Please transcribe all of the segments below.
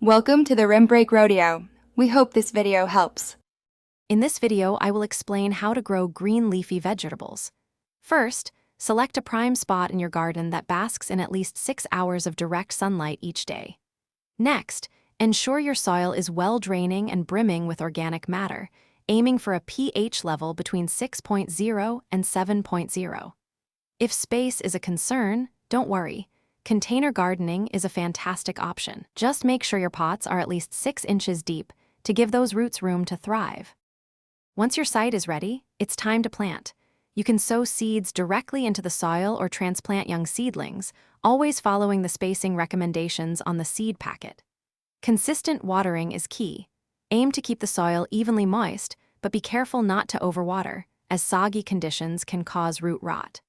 Welcome to the Rim Break Rodeo. We hope this video helps. In this video, I will explain how to grow green leafy vegetables. First, select a prime spot in your garden that basks in at least 6 hours of direct sunlight each day. Next, ensure your soil is well draining and brimming with organic matter, aiming for a pH level between 6.0 and 7.0. If space is a concern, don't worry. Container gardening is a fantastic option. Just make sure your pots are at least 6 inches deep to give those roots room to thrive. Once your site is ready, it's time to plant. You can sow seeds directly into the soil or transplant young seedlings, always following the spacing recommendations on the seed packet. Consistent watering is key. Aim to keep the soil evenly moist, but be careful not to overwater, as soggy conditions can cause root rot.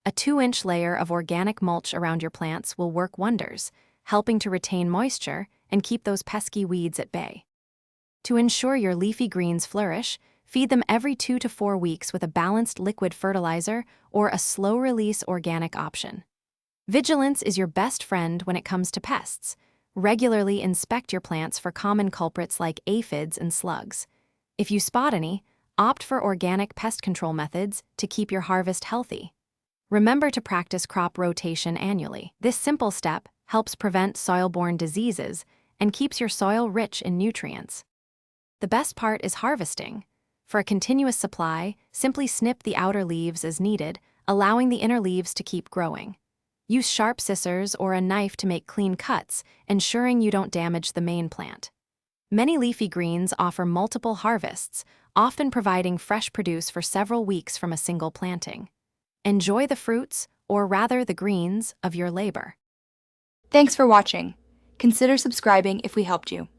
A 2-inch layer of organic mulch around your plants will work wonders, helping to retain moisture and keep those pesky weeds at bay. To ensure your leafy greens flourish, feed them every 2 to 4 weeks with a balanced liquid fertilizer or a slow-release organic option. Vigilance is your best friend when it comes to pests. Regularly inspect your plants for common culprits like aphids and slugs. If you spot any, opt for organic pest control methods to keep your harvest healthy. Remember to practice crop rotation annually. This simple step helps prevent soil-borne diseases and keeps your soil rich in nutrients. The best part is harvesting. For a continuous supply, simply snip the outer leaves as needed, allowing the inner leaves to keep growing. Use sharp scissors or a knife to make clean cuts, ensuring you don't damage the main plant. Many leafy greens offer multiple harvests, often providing fresh produce for several weeks from a single planting. Enjoy the fruits, or rather the greens, of your labor. Thanks for watching. Consider subscribing if we helped you.